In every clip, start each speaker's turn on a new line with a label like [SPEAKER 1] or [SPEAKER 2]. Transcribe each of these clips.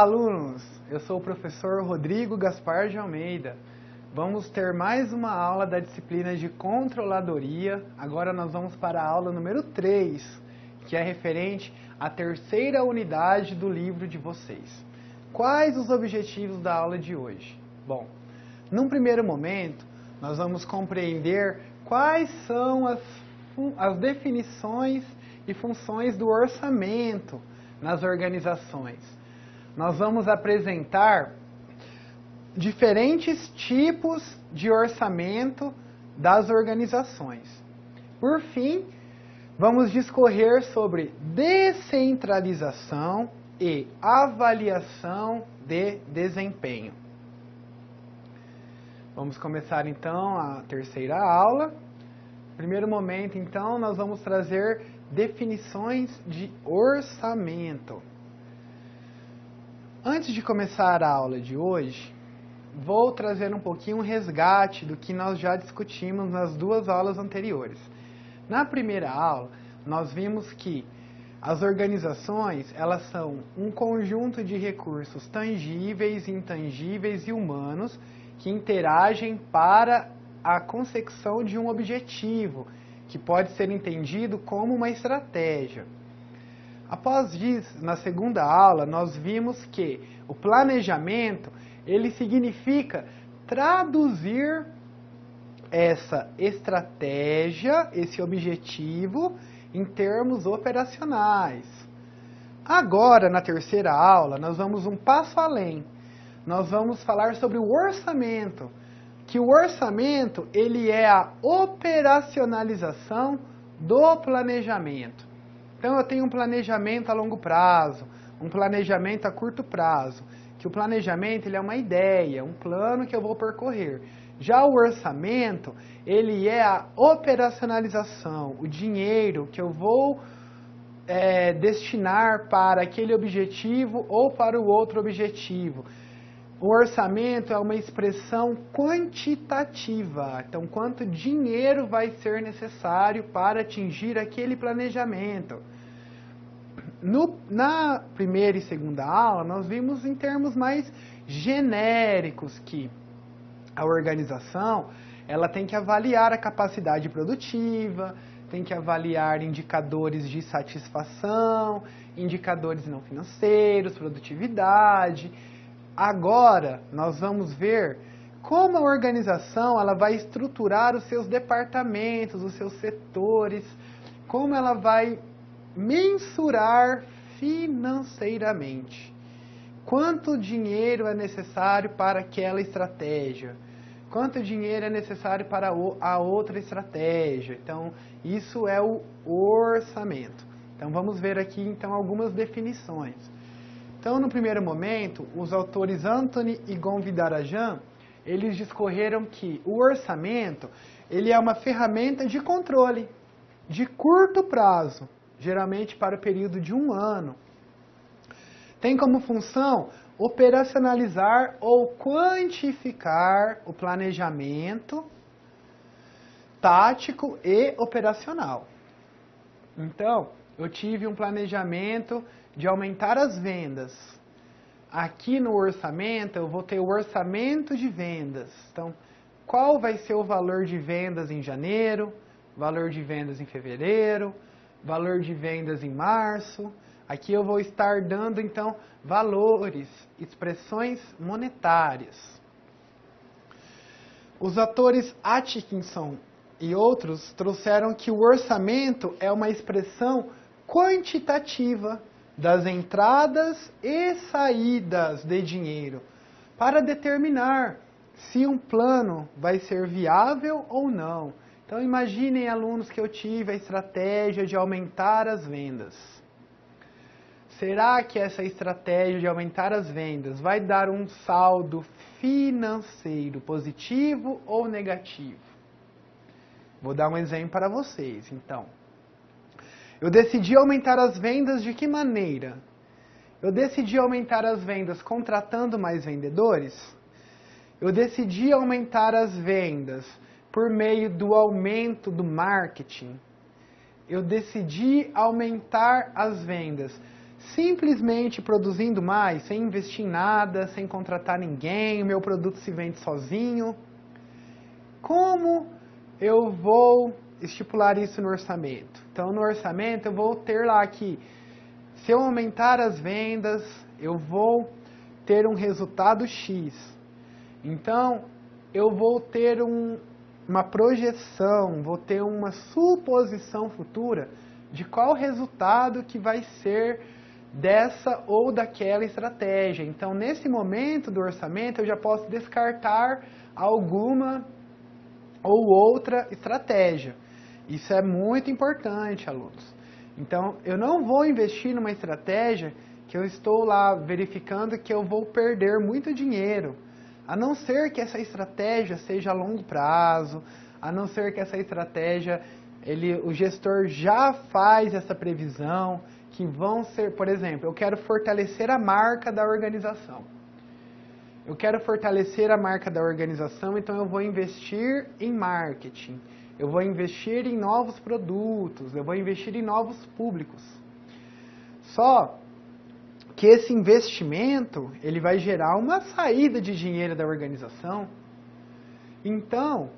[SPEAKER 1] alunos! Eu sou o professor Rodrigo Gaspar de Almeida. Vamos ter mais uma aula da disciplina de controladoria. Agora nós vamos para a aula número 3, que é referente à terceira unidade do livro de vocês. Quais os objetivos da aula de hoje? Bom, num primeiro momento, nós vamos compreender quais são as definições e funções do orçamento nas organizações. Nós vamos apresentar diferentes tipos de orçamento das organizações. Por fim, vamos discorrer sobre descentralização e avaliação de desempenho. Vamos começar então a terceira aula. No primeiro momento, então, nós vamos trazer definições de orçamento. Antes de começar a aula de hoje, vou trazer um pouquinho um resgate do que nós já discutimos nas duas aulas anteriores. Na primeira aula, nós vimos que as organizações, elas são um conjunto de recursos tangíveis, intangíveis e humanos que interagem para a consecução de um objetivo, que pode ser entendido como uma estratégia. Após isso, na segunda aula, nós vimos que o planejamento, ele significa traduzir essa estratégia, esse objetivo, em termos operacionais. Agora, na terceira aula, nós vamos um passo além. Nós vamos falar sobre o orçamento, que o orçamento, ele é a operacionalização do planejamento. Então, eu tenho um planejamento a longo prazo, um planejamento a curto prazo, que o planejamento, ele é uma ideia, um plano que eu vou percorrer. Já o orçamento, ele é a operacionalização, o dinheiro que eu vou destinar para aquele objetivo ou para o outro objetivo. O orçamento é uma expressão quantitativa. Então, quanto dinheiro vai ser necessário para atingir aquele planejamento? Na primeira e segunda aula, nós vimos em termos mais genéricos que a organização, ela tem que avaliar a capacidade produtiva, tem que avaliar indicadores de satisfação, indicadores não financeiros, produtividade. Agora, nós vamos ver como a organização ela vai estruturar os seus departamentos, os seus setores, como ela vai mensurar financeiramente. Quanto dinheiro é necessário para aquela estratégia? Quanto dinheiro é necessário para a outra estratégia? Então, isso é o orçamento. Então, vamos ver aqui então algumas definições. Então, no primeiro momento, os autores Anthony e Gonvidarajan, eles discorreram que o orçamento, ele é uma ferramenta de controle de curto prazo, geralmente para o período de 1 ano. Tem como função operacionalizar ou quantificar o planejamento tático e operacional. Então, eu tive um planejamento de aumentar as vendas. Aqui no orçamento, eu vou ter o orçamento de vendas. Então, qual vai ser o valor de vendas em janeiro, valor de vendas em fevereiro, valor de vendas em março? Aqui eu vou estar dando, então, valores, expressões monetárias. Os autores Atkinson e outros trouxeram que o orçamento é uma expressão quantitativa das entradas e saídas de dinheiro para determinar se um plano vai ser viável ou não. Então, imaginem, alunos, que eu tive a estratégia de aumentar as vendas. Será que essa estratégia de aumentar as vendas vai dar um saldo financeiro positivo ou negativo? Vou dar um exemplo para vocês, então. Eu decidi aumentar as vendas de que maneira? Eu decidi aumentar as vendas contratando mais vendedores? Eu decidi aumentar as vendas por meio do aumento do marketing? Eu decidi aumentar as vendas simplesmente produzindo mais, sem investir em nada, sem contratar ninguém, o meu produto se vende sozinho. Como eu vou estipular isso no orçamento? Então, no orçamento, eu vou ter lá que, se eu aumentar as vendas, eu vou ter um resultado X. Então, eu vou ter uma projeção, vou ter uma suposição futura de qual resultado que vai ser dessa ou daquela estratégia. Então, nesse momento do orçamento, eu já posso descartar alguma ou outra estratégia. Isso é muito importante, alunos. Então, eu não vou investir numa estratégia que eu estou lá verificando que eu vou perder muito dinheiro. A não ser que essa estratégia seja a longo prazo, a não ser que essa estratégia, o gestor já faz essa previsão, que vão ser, por exemplo, eu quero fortalecer a marca da organização. Eu quero fortalecer a marca da organização, então eu vou investir em marketing, eu vou investir em novos produtos, eu vou investir em novos públicos. Só que esse investimento, ele vai gerar uma saída de dinheiro da organização. Então,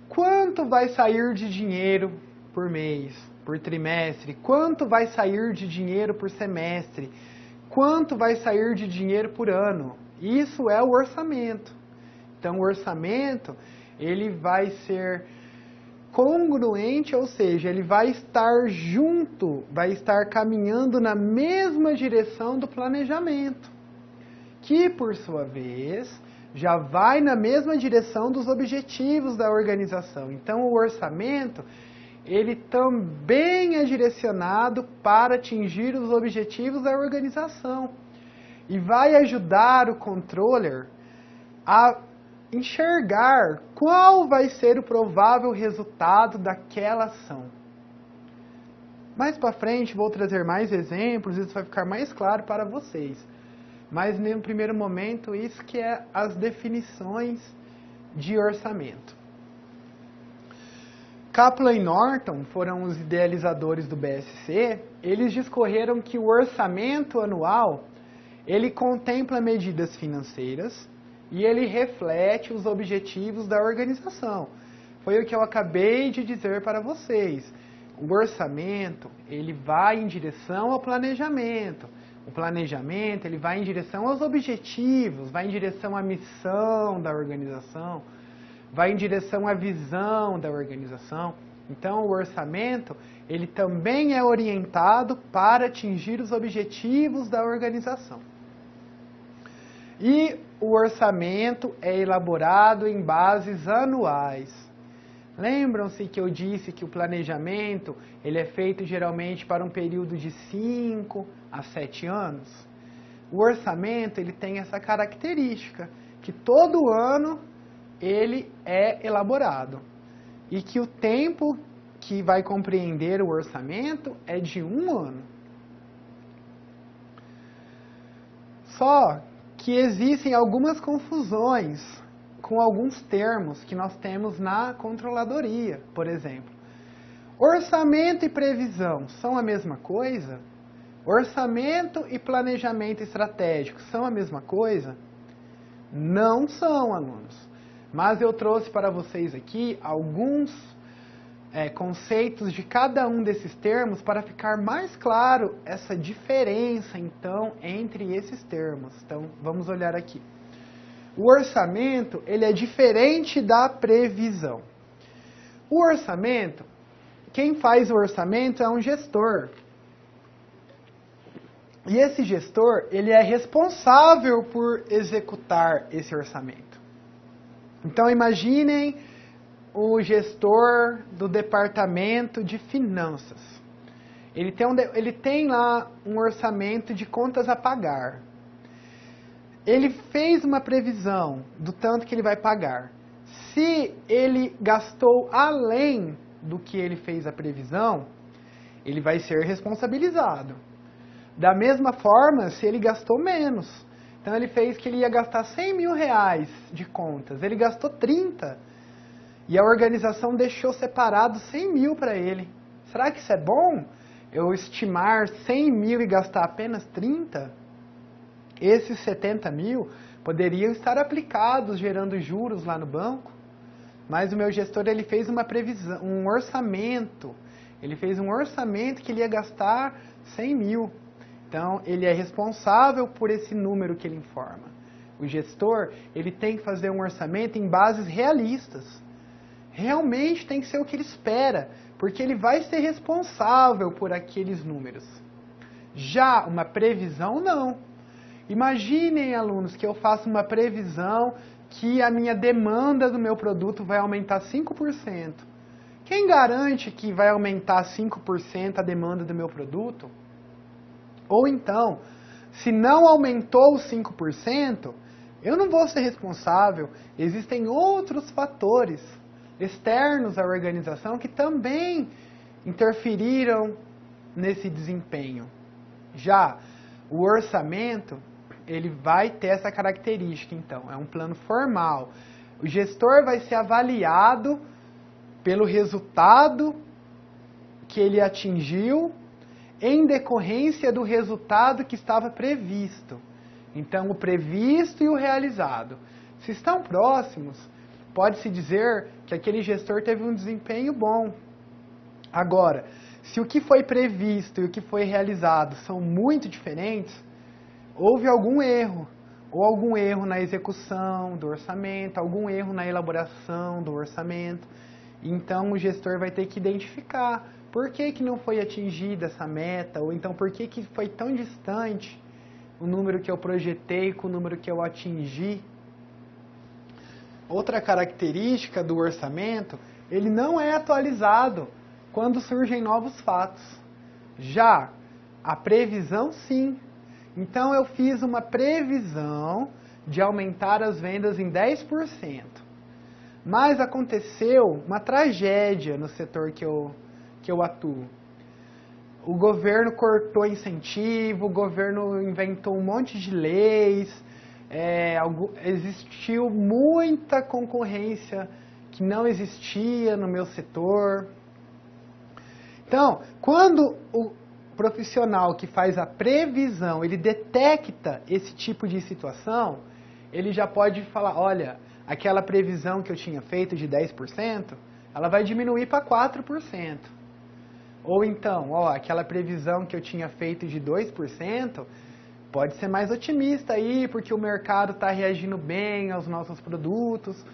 [SPEAKER 1] quanto vai sair de dinheiro por mês, por trimestre? Quanto vai sair de dinheiro por semestre? Quanto vai sair de dinheiro por ano? Isso é o orçamento. Então, o orçamento, ele vai ser congruente, ou seja, ele vai estar junto, vai estar caminhando na mesma direção do planejamento, que, por sua vez, já vai na mesma direção dos objetivos da organização. Então, o orçamento, ele também é direcionado para atingir os objetivos da organização e vai ajudar o controller a enxergar qual vai ser o provável resultado daquela ação. Mais para frente vou trazer mais exemplos, isso vai ficar mais claro para vocês. Mas no primeiro momento, isso que é as definições de orçamento. Kaplan e Norton foram os idealizadores do BSC. Eles discorreram que o orçamento anual, ele contempla medidas financeiras e ele reflete os objetivos da organização. Foi o que eu acabei de dizer para vocês. O orçamento, ele vai em direção ao planejamento. O planejamento, ele vai em direção aos objetivos, vai em direção à missão da organização, vai em direção à visão da organização. Então, o orçamento, ele também é orientado para atingir os objetivos da organização. E o orçamento é elaborado em bases anuais. Lembram-se que eu disse que o planejamento, ele é feito geralmente para um período de 5 a 7 anos? O orçamento, ele tem essa característica, que todo ano ele é elaborado. E que o tempo que vai compreender o orçamento é de 1 ano. Só que existem algumas confusões com alguns termos que nós temos na controladoria, por exemplo. Orçamento e previsão são a mesma coisa? Orçamento e planejamento estratégico são a mesma coisa? Não são, alunos. Mas eu trouxe para vocês aqui alguns conceitos de cada um desses termos para ficar mais claro essa diferença, então, entre esses termos. Então, vamos olhar aqui. O orçamento, ele é diferente da previsão. O orçamento, quem faz o orçamento é um gestor. E esse gestor, ele é responsável por executar esse orçamento. Então, imaginem o gestor do departamento de finanças. Ele tem lá um orçamento de contas a pagar. Ele fez uma previsão do tanto que ele vai pagar. Se ele gastou além do que ele fez a previsão, ele vai ser responsabilizado. Da mesma forma, se ele gastou menos. Então, ele fez que ele ia gastar 100 mil reais de contas. Ele gastou 30. E a organização deixou separado 100 mil para ele. Será que isso é bom? eu estimar 100 mil e gastar apenas 30, esses 70 mil poderiam estar aplicados gerando juros lá no banco, mas o meu gestor ele fez uma previsão, um orçamento. Ele fez um orçamento que ele ia gastar 100 mil. Então, ele é responsável por esse número que ele informa. O gestor, ele tem que fazer um orçamento em bases realistas. Realmente tem que ser o que ele espera, porque ele vai ser responsável por aqueles números. Já uma previsão, não. Imaginem, alunos, que eu faço uma previsão que a minha demanda do meu produto vai aumentar 5%. Quem garante que vai aumentar 5% a demanda do meu produto? Ou então, se não aumentou os 5%, eu não vou ser responsável. Existem outros fatores externos à organização que também interferiram nesse desempenho. Já o orçamento, ele vai ter essa característica, então, é um plano formal. O gestor vai ser avaliado pelo resultado que ele atingiu em decorrência do resultado que estava previsto. Então, o previsto e o realizado. Se estão próximos, pode-se dizer que aquele gestor teve um desempenho bom. Agora, se o que foi previsto e o que foi realizado são muito diferentes, houve algum erro, ou algum erro na execução do orçamento, algum erro na elaboração do orçamento. Então, o gestor vai ter que identificar por que não foi atingida essa meta, ou então por que foi tão distante o número que eu projetei com o número que eu atingi. Outra característica do orçamento, ele não é atualizado quando surgem novos fatos. Já a previsão, sim. Então, eu fiz uma previsão de aumentar as vendas em 10%. Mas aconteceu uma tragédia no setor que eu atuo. O governo cortou incentivo, o governo inventou um monte de leis, existiu muita concorrência que não existia no meu setor. Então, quando o profissional que faz a previsão, ele detecta esse tipo de situação, ele já pode falar, olha, aquela previsão que eu tinha feito de 10%, ela vai diminuir para 4%. Ou então, aquela previsão que eu tinha feito de 2%, pode ser mais otimista aí, porque o mercado está reagindo bem aos nossos produtos,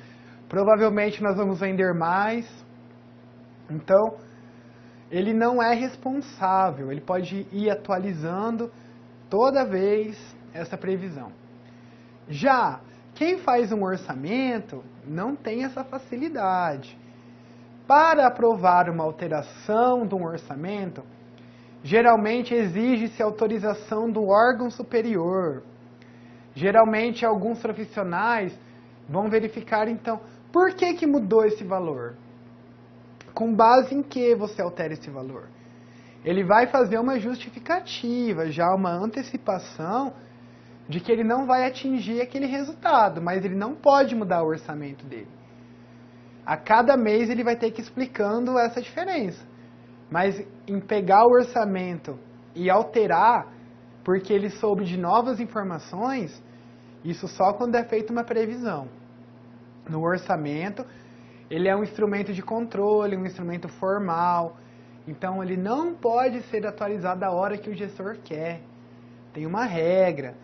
[SPEAKER 1] provavelmente nós vamos vender mais. Então, ele não é responsável, ele pode ir atualizando toda vez essa previsão. Já quem faz um orçamento não tem essa facilidade. Para aprovar uma alteração de um orçamento, geralmente exige-se autorização do órgão superior. Geralmente, alguns profissionais vão verificar, então, por que mudou esse valor? Com base em que você altera esse valor? Ele vai fazer uma justificativa, já uma antecipação de que ele não vai atingir aquele resultado, mas ele não pode mudar o orçamento dele. A cada mês ele vai ter que ir explicando essa diferença. Mas em pegar o orçamento e alterar, porque ele soube de novas informações, isso só quando é feita uma previsão. No orçamento, ele é um instrumento de controle, um instrumento formal. Então, ele não pode ser atualizado a hora que o gestor quer. Tem uma regra.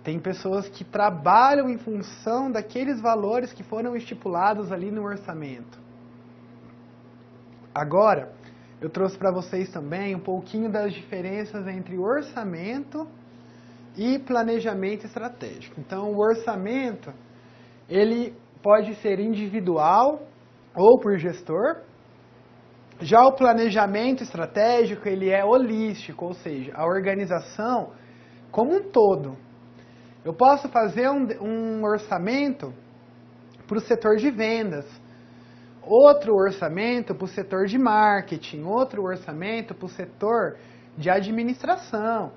[SPEAKER 1] Tem pessoas que trabalham em função daqueles valores que foram estipulados ali no orçamento. Agora, eu trouxe para vocês também um pouquinho das diferenças entre orçamento e planejamento estratégico. Então, o orçamento, ele pode ser individual ou por gestor. Já o planejamento estratégico, ele é holístico, ou seja, a organização como um todo. Eu posso fazer um orçamento para o setor de vendas, outro orçamento para o setor de marketing, outro orçamento para o setor de administração.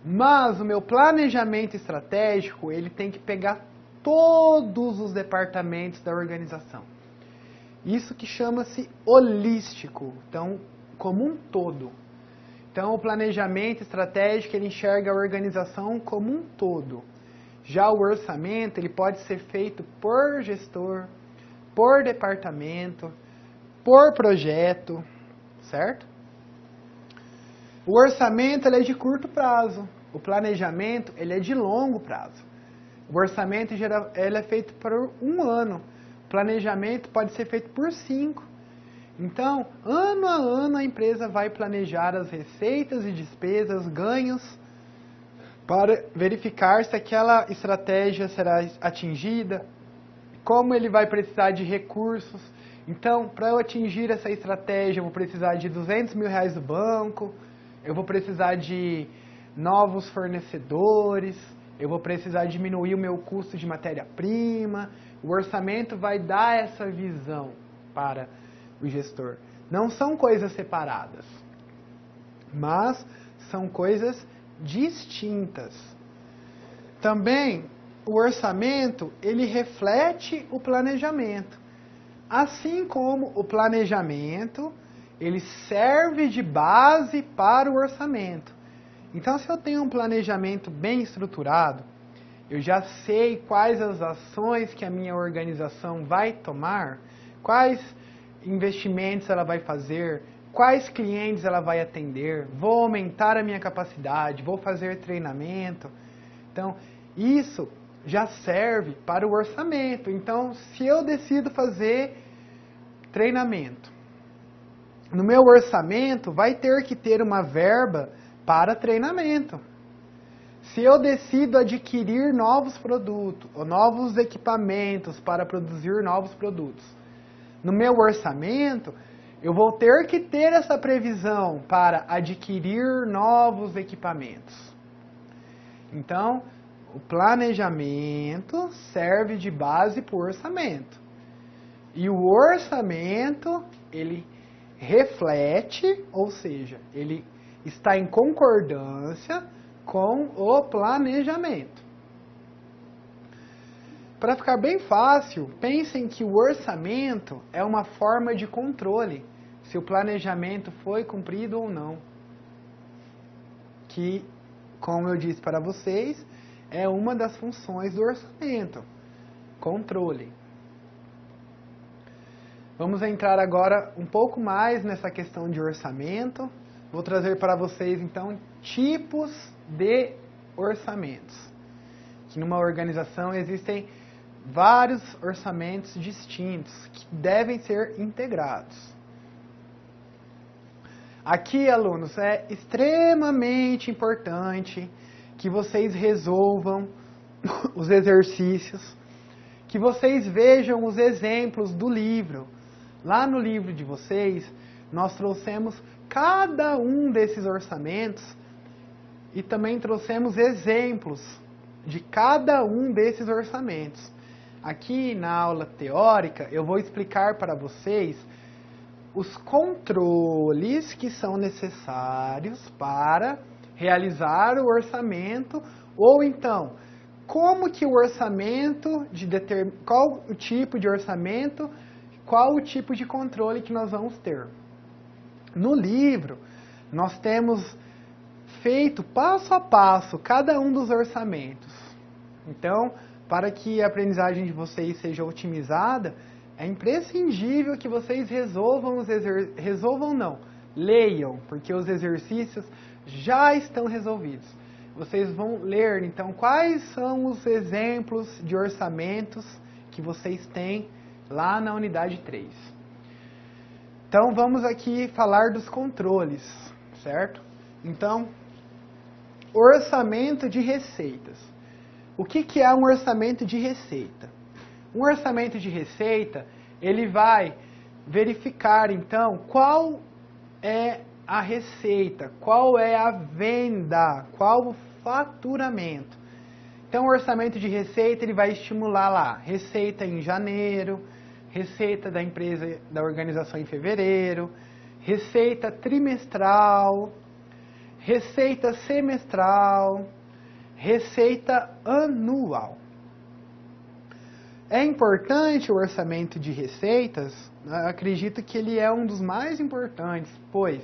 [SPEAKER 1] Mas o meu planejamento estratégico, ele tem que pegar todos os departamentos da organização. Isso que chama-se holístico, então, como um todo. Então, o planejamento estratégico, ele enxerga a organização como um todo. Já o orçamento, ele pode ser feito por gestor, por departamento, por projeto, certo? O orçamento, ele é de curto prazo. O planejamento, ele é de longo prazo. O orçamento, ele é feito por 1 ano. O planejamento pode ser feito por 5. Então, ano a ano, a empresa vai planejar as receitas e despesas, ganhos, para verificar se aquela estratégia será atingida, como ele vai precisar de recursos. Então, para eu atingir essa estratégia, eu vou precisar de R$200 mil do banco, eu vou precisar de novos fornecedores, eu vou precisar diminuir o meu custo de matéria-prima. O orçamento vai dar essa visão para o gestor. Não são coisas separadas, mas são coisas distintas. Também, o orçamento, ele reflete o planejamento. Assim como o planejamento, ele serve de base para o orçamento. Então, se eu tenho um planejamento bem estruturado, eu já sei quais as ações que a minha organização vai tomar, quais investimentos ela vai fazer, quais clientes ela vai atender, vou aumentar a minha capacidade, vou fazer treinamento. Então, isso já serve para o orçamento. Então, se eu decido fazer treinamento, no meu orçamento vai ter que ter uma verba para treinamento. Se eu decido adquirir novos produtos ou novos equipamentos para produzir novos produtos, no meu orçamento, eu vou ter que ter essa previsão para adquirir novos equipamentos. Então, o planejamento serve de base para o orçamento. E o orçamento, ele reflete, ou seja, ele está em concordância com o planejamento. Para ficar bem fácil, pensem que o orçamento é uma forma de controle se o planejamento foi cumprido ou não. Que, como eu disse para vocês, é uma das funções do orçamento, controle. Vamos entrar agora um pouco mais nessa questão de orçamento. Vou trazer para vocês, então, tipos de orçamentos. Que numa organização existem vários orçamentos distintos que devem ser integrados. Aqui, alunos, é extremamente importante que vocês resolvam os exercícios, que vocês vejam os exemplos do livro. Lá no livro de vocês, nós trouxemos cada um desses orçamentos e também trouxemos exemplos de cada um desses orçamentos. Aqui na aula teórica, eu vou explicar para vocês os controles que são necessários para realizar o orçamento, ou então, como que o orçamento, qual o tipo de orçamento, qual o tipo de controle que nós vamos ter. No livro, nós temos feito passo a passo cada um dos orçamentos. Então, para que a aprendizagem de vocês seja otimizada, é imprescindível que vocês leiam, porque os exercícios já estão resolvidos. Vocês vão ler, então, quais são os exemplos de orçamentos que vocês têm lá na unidade 3. Então, vamos aqui falar dos controles, certo? Então, orçamento de receitas. O que é um orçamento de receita? Um orçamento de receita, ele vai verificar, então, qual é a receita, qual é a venda, qual o faturamento. Então, o orçamento de receita, ele vai estimular lá, receita em janeiro, receita da empresa, da organização em fevereiro, receita trimestral, receita semestral, receita anual. É importante o orçamento de receitas, acredito que ele é um dos mais importantes, pois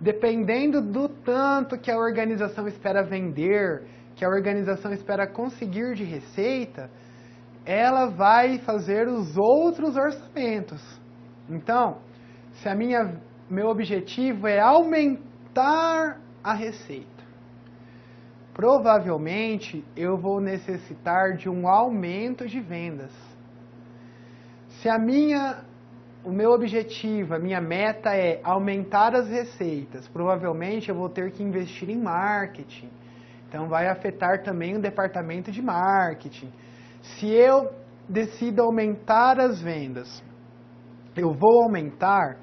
[SPEAKER 1] dependendo do tanto que a organização espera vender, que a organização espera conseguir de receita, ela vai fazer os outros orçamentos. Então, se meu objetivo é aumentar a receita, provavelmente eu vou necessitar de um aumento de vendas. Se o meu objetivo, a minha meta é aumentar as receitas, provavelmente eu vou ter que investir em marketing. Então vai afetar também o departamento de marketing. Se eu decido aumentar as vendas, eu vou aumentar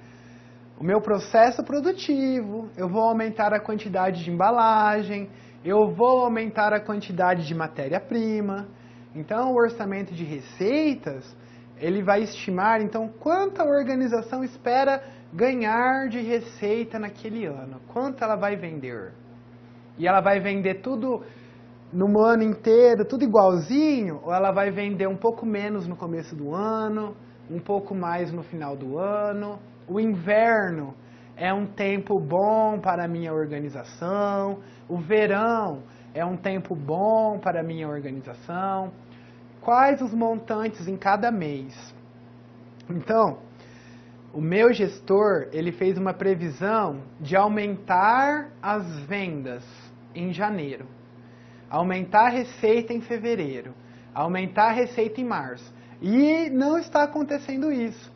[SPEAKER 1] o meu processo produtivo, eu vou aumentar a quantidade de embalagem, eu vou aumentar a quantidade de matéria-prima. Então o orçamento de receitas, ele vai estimar então quanto a organização espera ganhar de receita naquele ano, quanto ela vai vender. E ela vai vender tudo no ano inteiro, tudo igualzinho, ou ela vai vender um pouco menos no começo do ano, um pouco mais no final do ano. O inverno é um tempo bom para a minha organização, o verão é um tempo bom para a minha organização. Quais os montantes em cada mês? Então, o meu gestor, ele fez uma previsão de aumentar as vendas em janeiro, aumentar a receita em fevereiro, aumentar a receita em março. E não está acontecendo isso.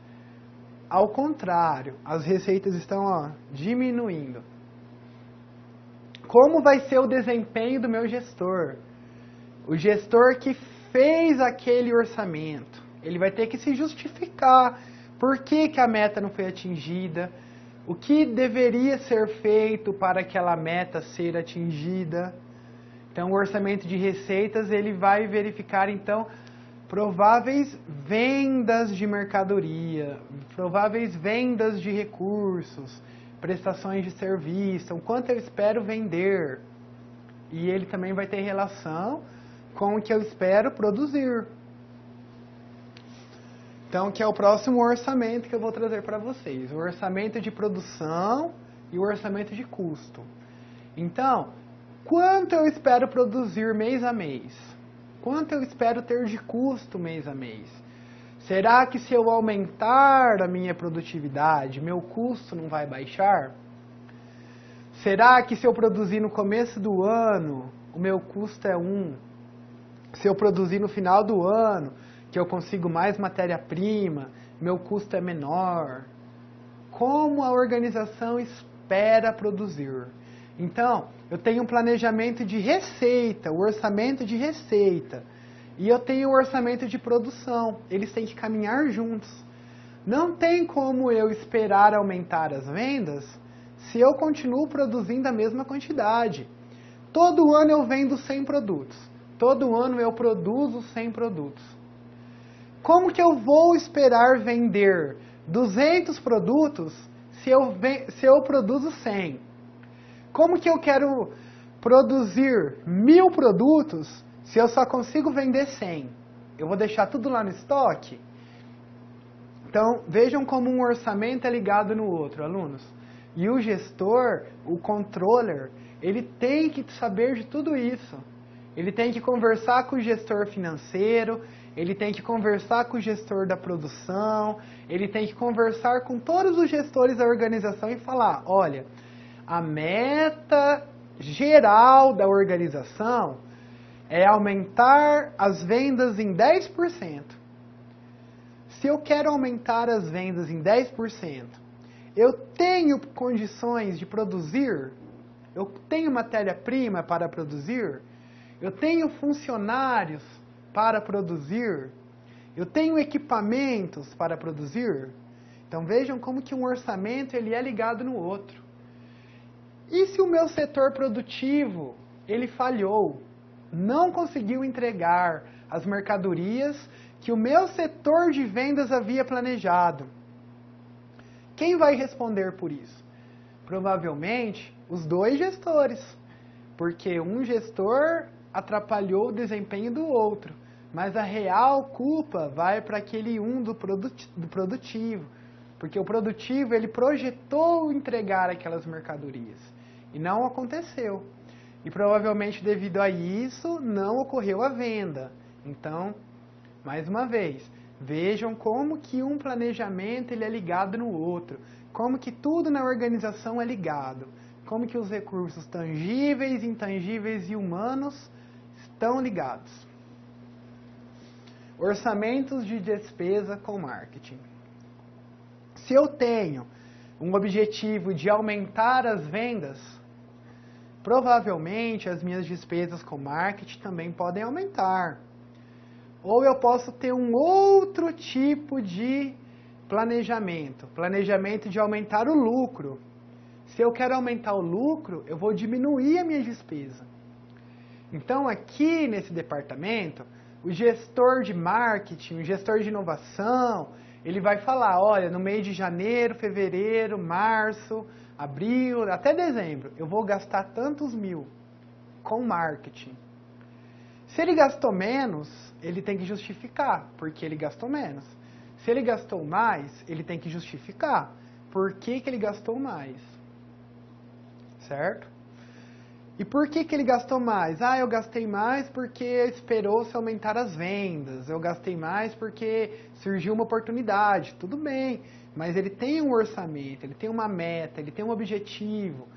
[SPEAKER 1] Ao contrário, as receitas estão diminuindo. Como vai ser o desempenho do meu gestor? O gestor que fez aquele orçamento, ele vai ter que se justificar. Por que a meta não foi atingida? O que deveria ser feito para aquela meta ser atingida? Então, o orçamento de receitas, ele vai verificar, então, prováveis vendas de mercadoria, prováveis vendas de recursos, prestações de serviço, o quanto eu espero vender. E ele também vai ter relação com o que eu espero produzir. Então, que é o próximo orçamento que eu vou trazer para vocês. O orçamento de produção e o orçamento de custo. Então, quanto eu espero produzir mês a mês? Quanto eu espero ter de custo mês a mês? Será que se eu aumentar a minha produtividade, meu custo não vai baixar? Será que se eu produzir no começo do ano, o meu custo é 1? Se eu produzir no final do ano, que eu consigo mais matéria-prima, meu custo é menor? Como a organização espera produzir? Então, eu tenho um planejamento de receita, o orçamento de receita, e eu tenho o orçamento de produção. Eles têm que caminhar juntos. Não tem como eu esperar aumentar as vendas se eu continuo produzindo a mesma quantidade. Todo ano eu vendo 100 produtos. Todo ano eu produzo 100 produtos. Como que eu vou esperar vender 200 produtos se eu produzo 100? Como que eu quero produzir 1000 produtos se eu só consigo vender 100? Eu vou deixar tudo lá no estoque? Então, vejam como um orçamento é ligado no outro, alunos. E o gestor, o controller, ele tem que saber de tudo isso. Ele tem que conversar com o gestor financeiro, ele tem que conversar com o gestor da produção, ele tem que conversar com todos os gestores da organização e falar, olha, a meta geral da organização é aumentar as vendas em 10%. Se eu quero aumentar as vendas em 10%, eu tenho condições de produzir? Eu tenho matéria-prima para produzir? Eu tenho funcionários para produzir? Eu tenho equipamentos para produzir? Então vejam como que um orçamento ele é ligado no outro. E se o meu setor produtivo ele falhou, não conseguiu entregar as mercadorias que o meu setor de vendas havia planejado? Quem vai responder por isso? Provavelmente os dois gestores, porque um gestor atrapalhou o desempenho do outro, mas a real culpa vai para aquele do produtivo, Porque o produtivo, ele projetou entregar aquelas mercadorias. E não aconteceu. E provavelmente devido a isso, não ocorreu a venda. Então, mais uma vez, vejam como que um planejamento ele é ligado no outro. Como que tudo na organização é ligado. Como que os recursos tangíveis, intangíveis e humanos estão ligados. Orçamentos de despesa com marketing. Se eu tenho um objetivo de aumentar as vendas, provavelmente as minhas despesas com marketing também podem aumentar. Ou eu posso ter um outro tipo de planejamento. Planejamento de aumentar o lucro. Se eu quero aumentar o lucro, eu vou diminuir a minha despesa. Então aqui nesse departamento, o gestor de marketing, o gestor de inovação, ele vai falar, olha, no mês de janeiro, fevereiro, março, abril, até dezembro, eu vou gastar tantos mil com marketing. Se ele gastou menos, ele tem que justificar, porque ele gastou menos. Se ele gastou mais, ele tem que justificar, por que ele gastou mais. Certo? E por que ele gastou mais? Ah, eu gastei mais porque esperou-se aumentar as vendas. Eu gastei mais porque surgiu uma oportunidade. Tudo bem, mas ele tem um orçamento, ele tem uma meta, ele tem um objetivo.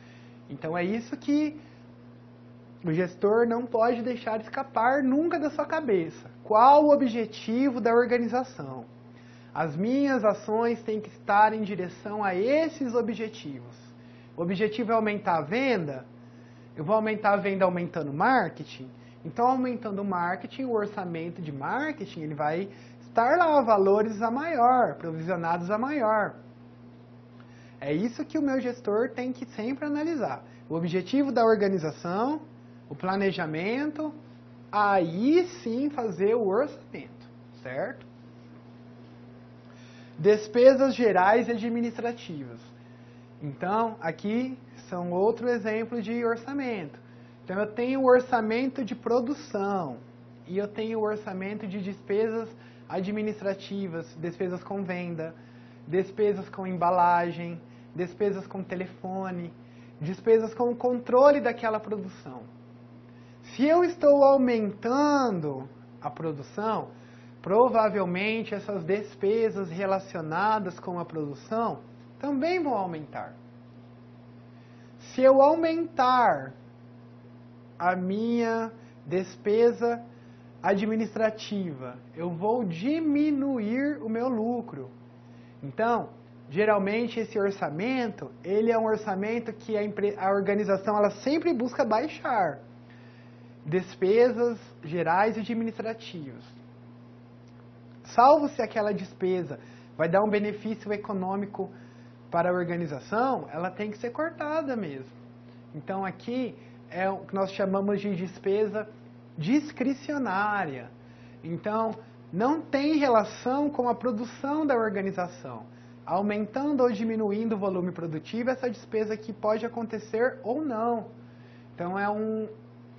[SPEAKER 1] Então é isso que o gestor não pode deixar escapar nunca da sua cabeça. Qual o objetivo da organização? As minhas ações têm que estar em direção a esses objetivos. O objetivo é aumentar a venda? Eu vou aumentar a venda aumentando o marketing? Então, aumentando o marketing, o orçamento de marketing, ele vai estar lá, valores a maior, provisionados a maior. É isso que o meu gestor tem que sempre analisar. O objetivo da organização, o planejamento, aí sim fazer o orçamento, certo? Despesas gerais e administrativas. Então, aqui são outro exemplo de orçamento. Então, eu tenho o orçamento de produção e eu tenho o orçamento de despesas administrativas, despesas com venda, despesas com embalagem, despesas com telefone, despesas com o controle daquela produção. Se eu estou aumentando a produção, provavelmente essas despesas relacionadas com a produção também vão aumentar. Se eu aumentar a minha despesa administrativa, eu vou diminuir o meu lucro. Então, geralmente esse orçamento, ele é um orçamento que a organização ela sempre busca baixar. Despesas gerais e administrativas. Salvo se aquela despesa vai dar um benefício econômico para a organização, ela tem que ser cortada mesmo. Então aqui é o que nós chamamos de despesa discricionária. Então não tem relação com a produção da organização. Aumentando ou diminuindo o volume produtivo, essa despesa aqui pode acontecer ou não. Então é um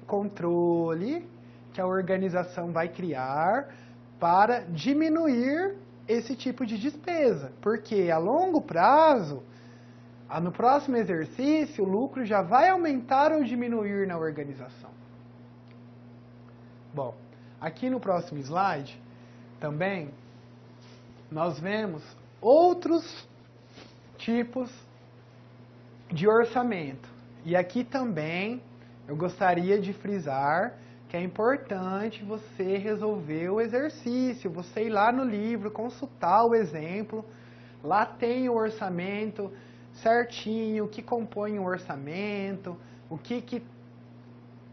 [SPEAKER 1] controle que a organização vai criar para diminuir esse tipo de despesa, porque a longo prazo, no próximo exercício, o lucro já vai aumentar ou diminuir na organização. Bom, aqui no próximo slide, também, nós vemos outros tipos de orçamento. E aqui também, eu gostaria de frisar que é importante você resolver o exercício, você ir lá no livro, consultar o exemplo, lá tem o orçamento certinho, o que compõe o orçamento, o que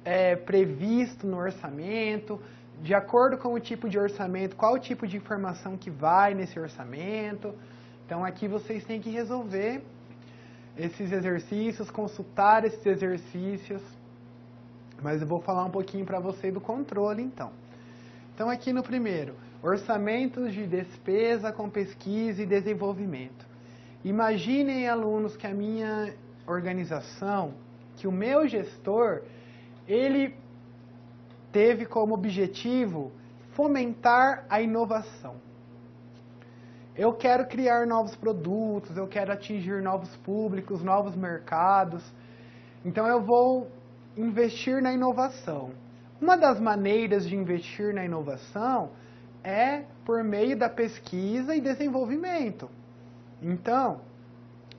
[SPEAKER 1] é previsto no orçamento, de acordo com o tipo de orçamento, qual o tipo de informação que vai nesse orçamento. Então aqui vocês têm que resolver esses exercícios, consultar esses exercícios. Mas eu vou falar um pouquinho para você do controle, então. Então, aqui no primeiro, orçamentos de despesa com pesquisa e desenvolvimento. Imaginem, alunos, que a minha organização, que o meu gestor, ele teve como objetivo fomentar a inovação. eu quero criar novos produtos, eu quero atingir novos públicos, novos mercados. Então eu vou investir na inovação. Uma das maneiras de investir na inovação é por meio da pesquisa e desenvolvimento. Então,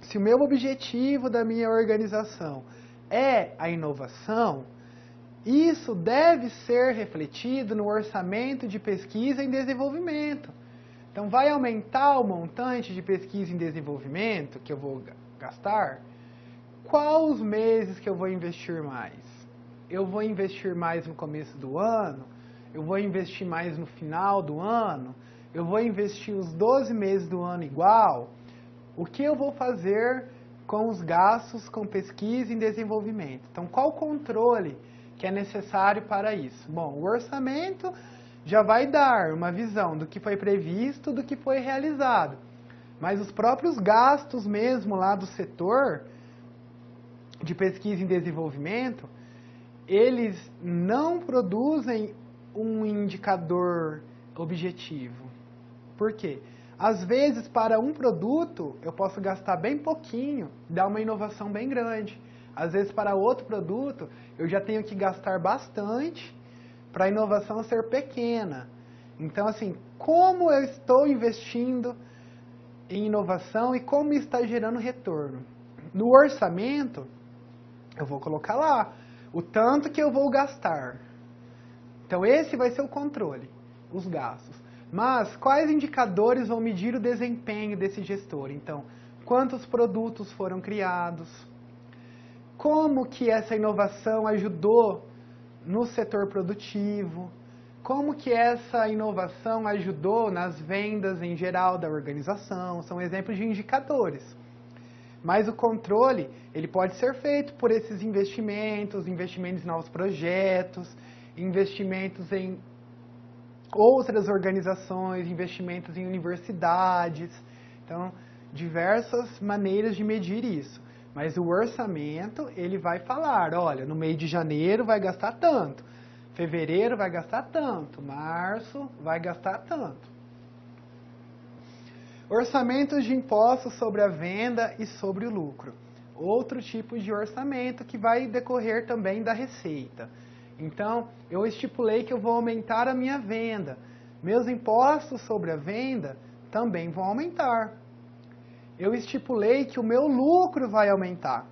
[SPEAKER 1] se o meu objetivo da minha organização é a inovação, isso deve ser refletido no orçamento de pesquisa e desenvolvimento. Então, vai aumentar o montante de pesquisa e desenvolvimento que eu vou gastar? Quais os meses que eu vou investir mais? Eu vou investir mais no começo do ano? Eu vou investir mais no final do ano? Eu vou investir os 12 meses do ano igual? O que eu vou fazer com os gastos com pesquisa e desenvolvimento? Então, qual o controle que é necessário para isso? Bom, o orçamento já vai dar uma visão do que foi previsto, do que foi realizado. Mas os próprios gastos mesmo lá do setor de pesquisa e desenvolvimento, eles não produzem um indicador objetivo. Por quê? Às vezes, para um produto, eu posso gastar bem pouquinho, dar uma inovação bem grande. Às vezes, para outro produto, eu já tenho que gastar bastante para a inovação ser pequena. Então, assim, como eu estou investindo em inovação e como está gerando retorno? No orçamento, eu vou colocar lá o tanto que eu vou gastar. Então, esse vai ser o controle, os gastos. Mas, quais indicadores vão medir o desempenho desse gestor? Então, quantos produtos foram criados? Como que essa inovação ajudou no setor produtivo? Como que essa inovação ajudou nas vendas em geral da organização? São exemplos de indicadores. Mas o controle, ele pode ser feito por esses investimentos em novos projetos, investimentos em outras organizações, investimentos em universidades. Então, diversas maneiras de medir isso. Mas o orçamento, ele vai falar, olha, no mês de janeiro vai gastar tanto, fevereiro vai gastar tanto, março vai gastar tanto. Orçamentos de impostos sobre a venda e sobre o lucro. Outro tipo de orçamento que vai decorrer também da receita. Então, eu estipulei que eu vou aumentar a minha venda. Meus impostos sobre a venda também vão aumentar. Eu estipulei que o meu lucro vai aumentar.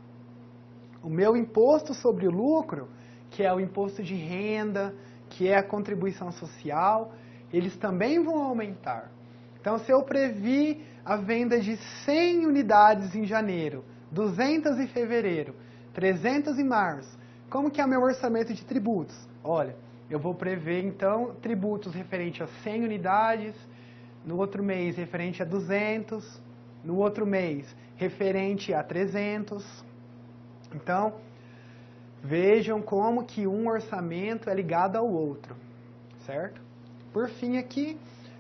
[SPEAKER 1] O meu imposto sobre o lucro, que é o imposto de renda, que é a contribuição social, eles também vão aumentar. Então, se eu previ a venda de 100 unidades em janeiro, 200 em fevereiro, 300 em março, como que é o meu orçamento de tributos? Olha, eu vou prever, então, tributos referente a 100 unidades, no outro mês referente a 200, no outro mês referente a 300. Então, vejam como que um orçamento é ligado ao outro, certo? Por fim aqui,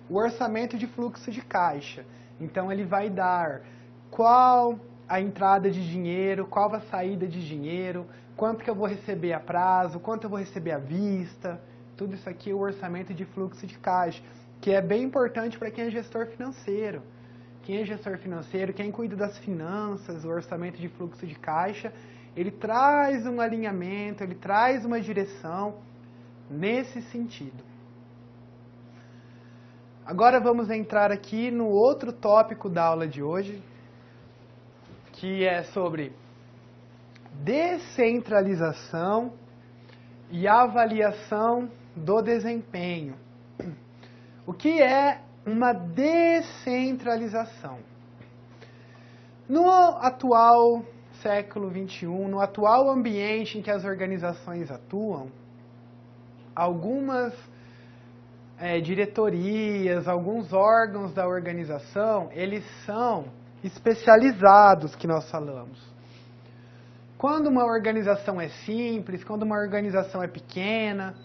[SPEAKER 1] o orçamento de fluxo de caixa. Então, ele vai dar qual a entrada de dinheiro, qual a saída de dinheiro, quanto que eu vou receber a prazo, quanto eu vou receber à vista. Tudo isso aqui é o orçamento de fluxo de caixa, que é bem importante para quem é gestor financeiro. Quem é gestor financeiro, quem cuida das finanças, o orçamento de fluxo de caixa, ele traz um alinhamento, ele traz uma direção nesse sentido. Agora vamos entrar aqui no outro tópico da aula de hoje, que é sobre descentralização e avaliação do desempenho. O que é uma descentralização? No atual século XXI, no atual ambiente em que as organizações atuam, algumas diretorias, alguns órgãos da organização, eles são especializados, que nós falamos. Quando uma organização é simples, quando uma organização é pequena,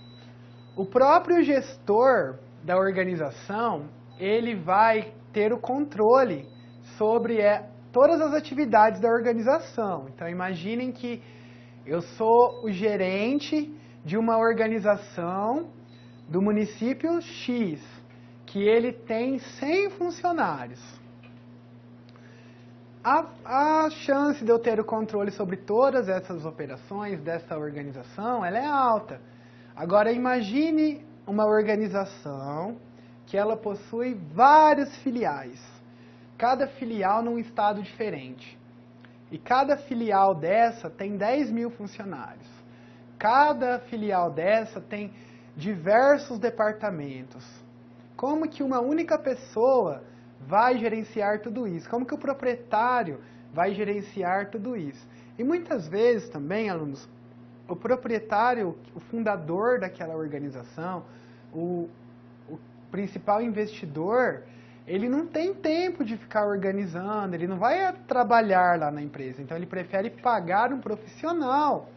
[SPEAKER 1] o próprio gestor da organização, ele vai ter o controle sobre todas as atividades da organização. Então, imaginem que eu sou o gerente de uma organização do município X, que ele tem 100 funcionários. A chance de eu ter o controle sobre todas essas operações dessa organização, ela é alta. Agora imagine uma organização que ela possui várias filiais, cada filial num estado diferente. E cada filial dessa tem 10 mil funcionários. Cada filial dessa tem diversos departamentos. Como que uma única pessoa vai gerenciar tudo isso? Como que o proprietário vai gerenciar tudo isso? E muitas vezes também, alunos, o proprietário, o fundador daquela organização, o principal investidor, ele não tem tempo de ficar organizando, ele não vai trabalhar lá na empresa. Então ele prefere pagar um profissional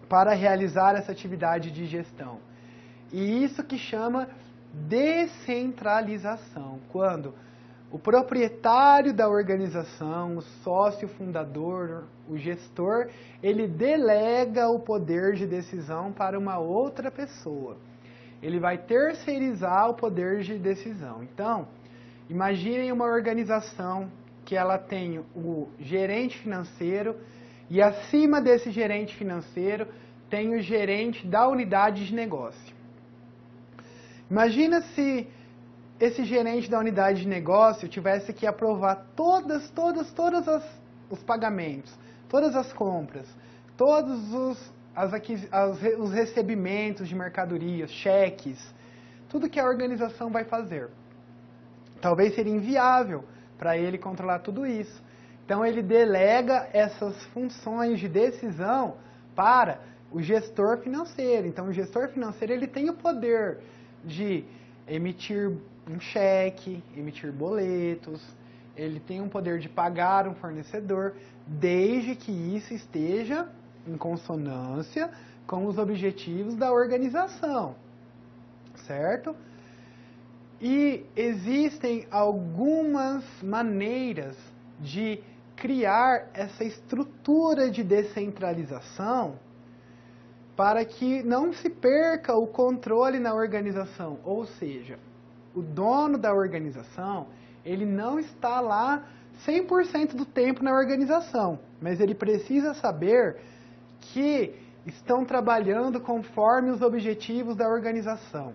[SPEAKER 1] para realizar essa atividade de gestão. E isso que chama descentralização, quando o proprietário da organização, o sócio fundador, o gestor, ele delega o poder de decisão para uma outra pessoa. Ele vai terceirizar o poder de decisão. Então, imaginem uma organização que ela tem o gerente financeiro e acima desse gerente financeiro tem o gerente da unidade de negócio. Imagina se esse gerente da unidade de negócio tivesse que aprovar todos os pagamentos, todas as compras, todos os recebimentos de mercadorias, cheques, tudo que a organização vai fazer. Talvez seria inviável para ele controlar tudo isso. Então ele delega essas funções de decisão para o gestor financeiro. Então o gestor financeiro ele tem o poder de emitir um cheque, emitir boletos, ele tem o poder de pagar um fornecedor, desde que isso esteja em consonância com os objetivos da organização, certo? E existem algumas maneiras de criar essa estrutura de descentralização para que não se perca o controle na organização. Ou seja, o dono da organização, ele não está lá 100% do tempo na organização, mas ele precisa saber que estão trabalhando conforme os objetivos da organização.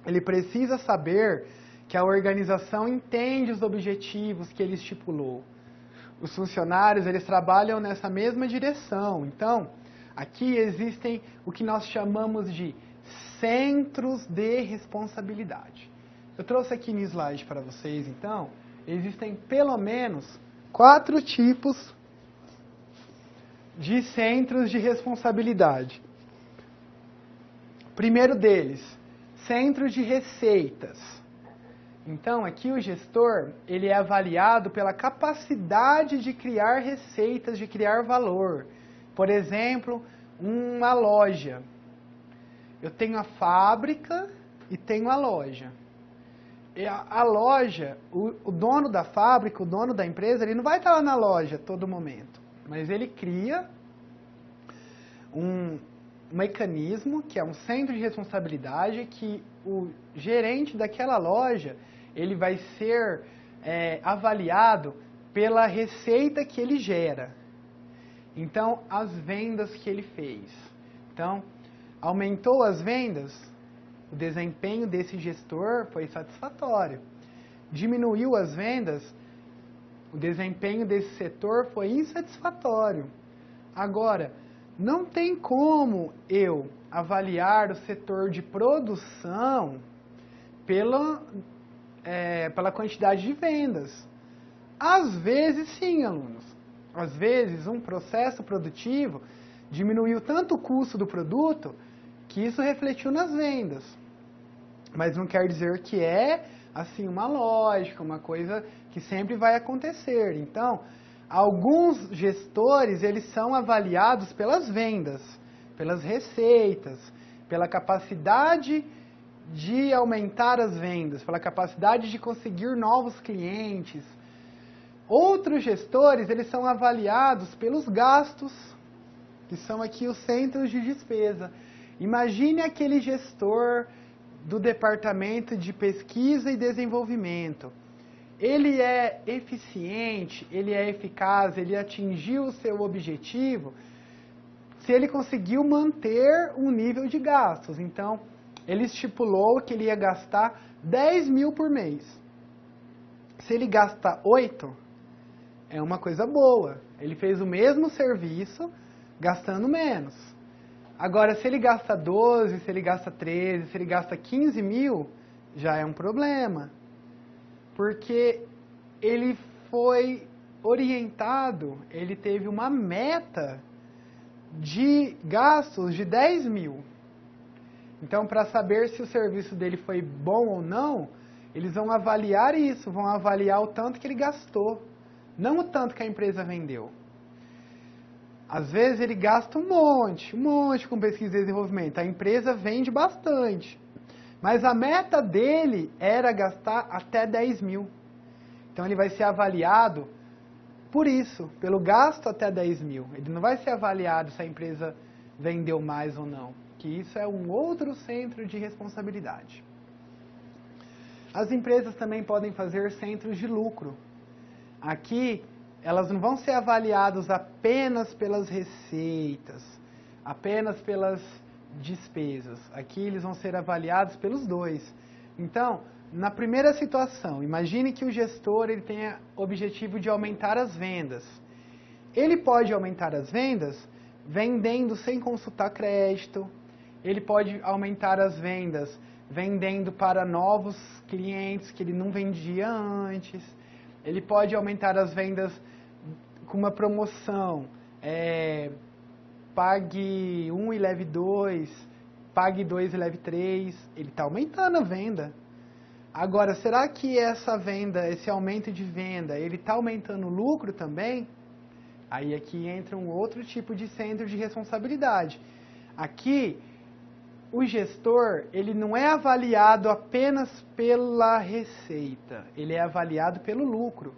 [SPEAKER 1] Ele precisa saber que a organização entende os objetivos que ele estipulou. Os funcionários, eles trabalham nessa mesma direção. Então, aqui existem o que nós chamamos de centros de responsabilidade. Eu trouxe aqui no slide para vocês, então, existem pelo menos 4 tipos de centros de responsabilidade. Primeiro deles, centros de receitas. Então, aqui o gestor, ele é avaliado pela capacidade de criar receitas, de criar valor. Por exemplo, uma loja. Eu tenho a fábrica e tenho a loja. E a loja, o dono da fábrica, o dono da empresa, ele não vai estar lá na loja a todo momento. Mas ele cria um mecanismo, que é um centro de responsabilidade, que o gerente daquela loja, ele vai ser avaliado pela receita que ele gera. Então, as vendas que ele fez. Então, aumentou as vendas, o desempenho desse gestor foi satisfatório. Diminuiu as vendas, o desempenho desse setor foi insatisfatório. Agora, não tem como eu avaliar o setor de produção pela quantidade de vendas. Às vezes, sim, alunos. Às vezes, um processo produtivo diminuiu tanto o custo do produto que isso refletiu nas vendas. Mas não quer dizer que é assim uma lógica, uma coisa que sempre vai acontecer. Então, alguns gestores, eles são avaliados pelas vendas, pelas receitas, pela capacidade de aumentar as vendas, pela capacidade de conseguir novos clientes. Outros gestores, eles são avaliados pelos gastos, que são aqui os centros de despesa. Imagine aquele gestor do departamento de pesquisa e desenvolvimento, ele é eficiente, ele é eficaz, ele atingiu o seu objetivo, se ele conseguiu manter um nível de gastos. Então, ele estipulou que ele ia gastar 10 mil por mês. Se ele gasta 8, é uma coisa boa. Ele fez o mesmo serviço, gastando menos. Agora, se ele gasta 12, se ele gasta 13, se ele gasta 15 mil, já é um problema. Porque ele foi orientado, ele teve uma meta de gastos de 10 mil. Então, para saber se o serviço dele foi bom ou não, eles vão avaliar isso, vão avaliar o tanto que ele gastou, não o tanto que a empresa vendeu. Às vezes ele gasta um monte com pesquisa e desenvolvimento. A empresa vende bastante. Mas a meta dele era gastar até 10 mil. Então ele vai ser avaliado por isso, pelo gasto até 10 mil. Ele não vai ser avaliado se a empresa vendeu mais ou não. Que isso é um outro centro de responsabilidade. As empresas também podem fazer centros de lucro. Aqui, elas não vão ser avaliadas apenas pelas receitas, apenas pelas despesas. Aqui eles vão ser avaliados pelos dois. Então, na primeira situação, imagine que o gestor ele tenha o objetivo de aumentar as vendas. Ele pode aumentar as vendas vendendo sem consultar crédito. Ele pode aumentar as vendas vendendo para novos clientes que ele não vendia antes. Ele pode aumentar as vendas com uma promoção, pague 1 e leve 2, pague 2 e leve 3, ele está aumentando a venda. Agora, será que essa venda, esse aumento de venda, ele está aumentando o lucro também? Aí aqui entra um outro tipo de centro de responsabilidade. Aqui, o gestor, ele não é avaliado apenas pela receita, ele é avaliado pelo lucro.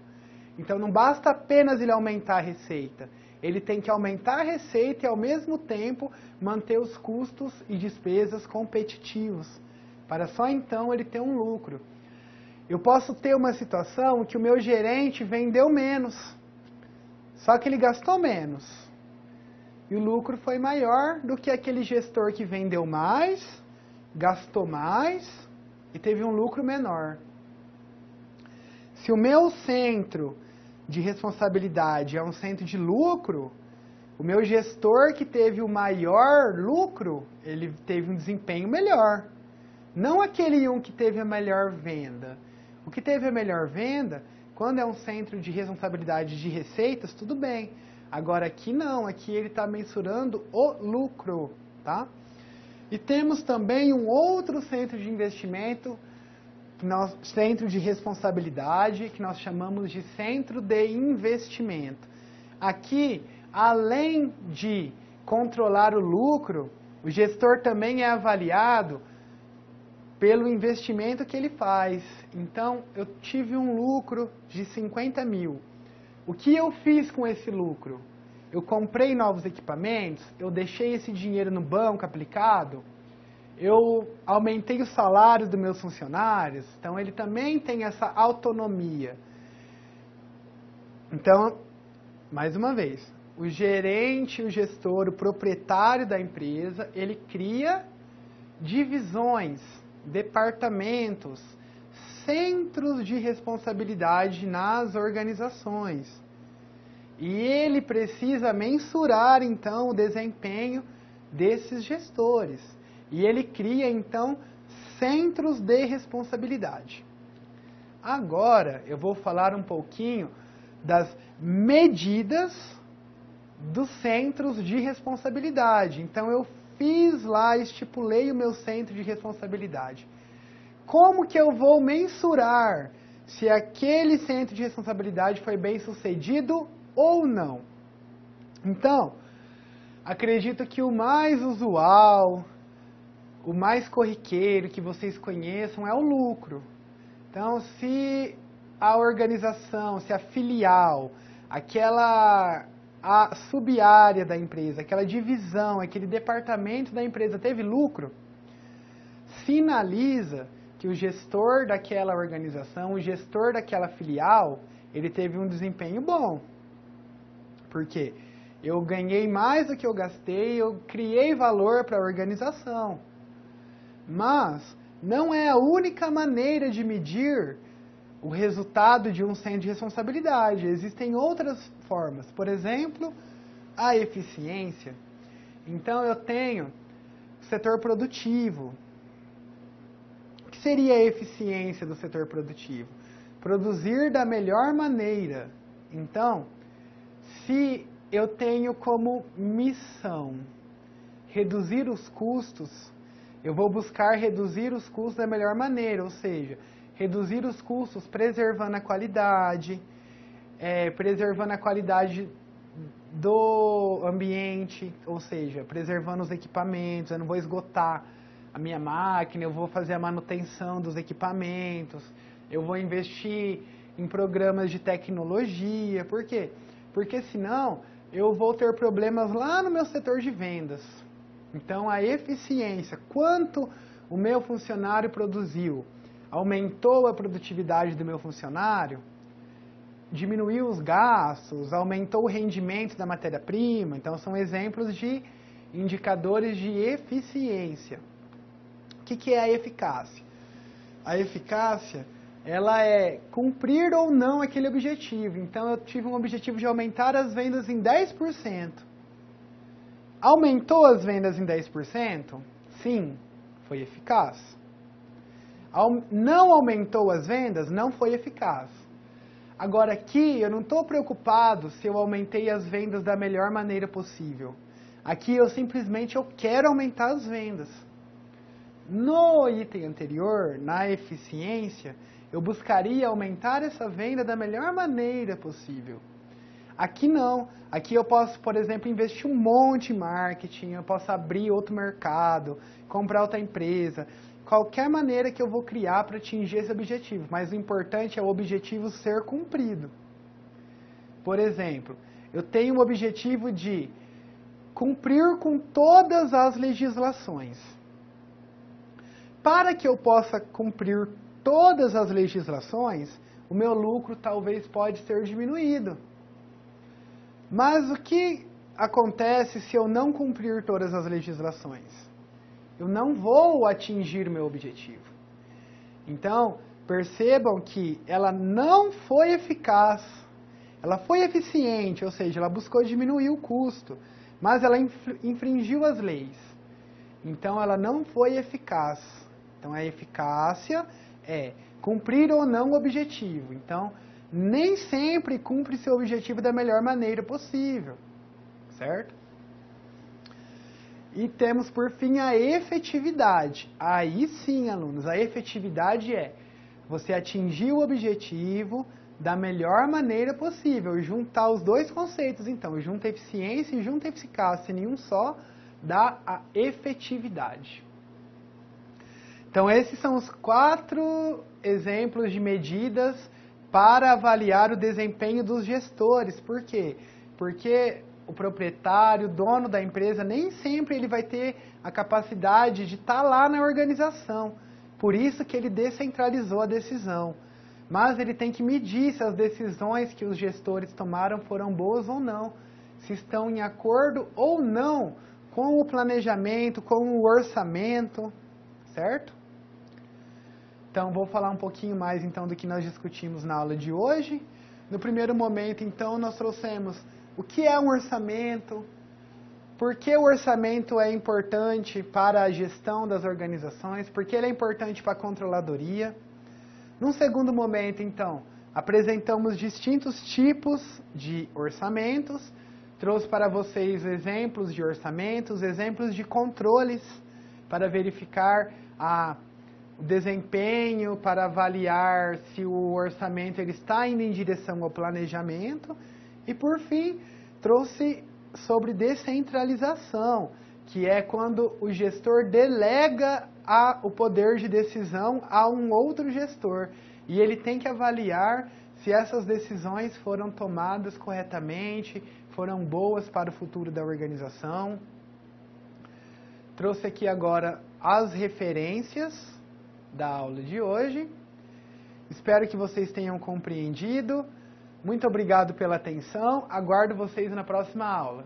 [SPEAKER 1] Então, não basta apenas ele aumentar a receita. Ele tem que aumentar a receita e, ao mesmo tempo, manter os custos e despesas competitivos, para só então ele ter um lucro. Eu posso ter uma situação que o meu gerente vendeu menos, só que ele gastou menos. E o lucro foi maior do que aquele gestor que vendeu mais, gastou mais e teve um lucro menor. Se o meu centro de responsabilidade é um centro de lucro, o meu gestor que teve o maior lucro, ele teve um desempenho melhor. Não aquele um que teve a melhor venda. O que teve a melhor venda, quando é um centro de responsabilidade de receitas, tudo bem. Agora aqui não, aqui ele está mensurando o lucro, tá? E temos também um outro centro de investimento, centro de responsabilidade, que nós chamamos de centro de investimento. Aqui, além de controlar o lucro, o gestor também é avaliado pelo investimento que ele faz. Então, eu tive um lucro de 50 mil. O que eu fiz com esse lucro? Eu comprei novos equipamentos, eu deixei esse dinheiro no banco aplicado, eu aumentei os salários dos meus funcionários, então ele também tem essa autonomia. Então, mais uma vez, o gerente, o gestor, o proprietário da empresa, ele cria divisões, departamentos, centros de responsabilidade nas organizações. E ele precisa mensurar, então, o desempenho desses gestores. E ele cria, então, centros de responsabilidade. Agora, eu vou falar um pouquinho das medidas dos centros de responsabilidade. Então, eu fiz lá, estipulei o meu centro de responsabilidade. Como que eu vou mensurar se aquele centro de responsabilidade foi bem sucedido ou não? Então, acredito que o mais usual, o mais corriqueiro que vocês conheçam é o lucro. Então, se a organização, se a filial, a sub-área da empresa, aquela divisão, aquele departamento da empresa teve lucro, sinaliza que o gestor daquela organização, o gestor daquela filial, ele teve um desempenho bom. Por quê? Eu ganhei mais do que eu gastei, eu criei valor para a organização. Mas não é a única maneira de medir o resultado de um centro de responsabilidade. Existem outras formas. Por exemplo, a eficiência. Então eu tenho o setor produtivo. O que seria a eficiência do setor produtivo? Produzir da melhor maneira. Então, se eu tenho como missão reduzir os custos, eu vou buscar reduzir os custos da melhor maneira, ou seja, reduzir os custos preservando a qualidade, do ambiente, ou seja, preservando os equipamentos, eu não vou esgotar a minha máquina, eu vou fazer a manutenção dos equipamentos, eu vou investir em programas de tecnologia. Por quê? Porque senão eu vou ter problemas lá no meu setor de vendas. Então a eficiência, quanto o meu funcionário produziu, aumentou a produtividade do meu funcionário, diminuiu os gastos, aumentou o rendimento da matéria-prima. Então são exemplos de indicadores de eficiência. O que é a eficácia? A eficácia, ela é cumprir ou não aquele objetivo. Então eu tive um objetivo de aumentar as vendas em 10%. Aumentou as vendas em 10%? Sim, foi eficaz. Não aumentou as vendas? Não foi eficaz. Agora aqui eu não estou preocupado se eu aumentei as vendas da melhor maneira possível. Aqui eu simplesmente quero aumentar as vendas. No item anterior, na eficiência, eu buscaria aumentar essa venda da melhor maneira possível. Aqui não. Aqui eu posso, por exemplo, investir um monte em marketing, eu posso abrir outro mercado, comprar outra empresa. Qualquer maneira que eu vou criar para atingir esse objetivo. Mas o importante é o objetivo ser cumprido. Por exemplo, eu tenho o objetivo de cumprir com todas as legislações. Para que eu possa cumprir todas as legislações, o meu lucro talvez pode ser diminuído. Mas o que acontece se eu não cumprir todas as legislações? Eu não vou atingir o meu objetivo. Então, percebam que ela não foi eficaz. Ela foi eficiente, ou seja, ela buscou diminuir o custo, mas ela infringiu as leis. Então, ela não foi eficaz. Então, a eficácia é cumprir ou não o objetivo. Então, nem sempre cumpre seu objetivo da melhor maneira possível, certo? E temos, por fim, a efetividade. Aí sim, alunos, a efetividade é você atingir o objetivo da melhor maneira possível. Juntar os dois conceitos, então, junta eficiência e junta eficácia, nenhum só, dá a efetividade. Então, esses são os 4 exemplos de medidas para avaliar o desempenho dos gestores. Por quê? Porque o proprietário, o dono da empresa, nem sempre ele vai ter a capacidade de estar lá na organização. Por isso que ele descentralizou a decisão. Mas ele tem que medir se as decisões que os gestores tomaram foram boas ou não. Se estão em acordo ou não com o planejamento, com o orçamento, certo? Então, vou falar um pouquinho mais então do que nós discutimos na aula de hoje. No primeiro momento, então, nós trouxemos o que é um orçamento, por que o orçamento é importante para a gestão das organizações, por que ele é importante para a controladoria. Num segundo momento, então, apresentamos distintos tipos de orçamentos, trouxe para vocês exemplos de orçamentos, exemplos de controles para verificar o desempenho, para avaliar se o orçamento ele está indo em direção ao planejamento. E, por fim, trouxe sobre descentralização, que é quando o gestor delega o poder de decisão a um outro gestor. E ele tem que avaliar se essas decisões foram tomadas corretamente, foram boas para o futuro da organização. Trouxe aqui agora as referências da aula de hoje. Espero que vocês tenham compreendido. Muito obrigado pela atenção. Aguardo vocês na próxima aula.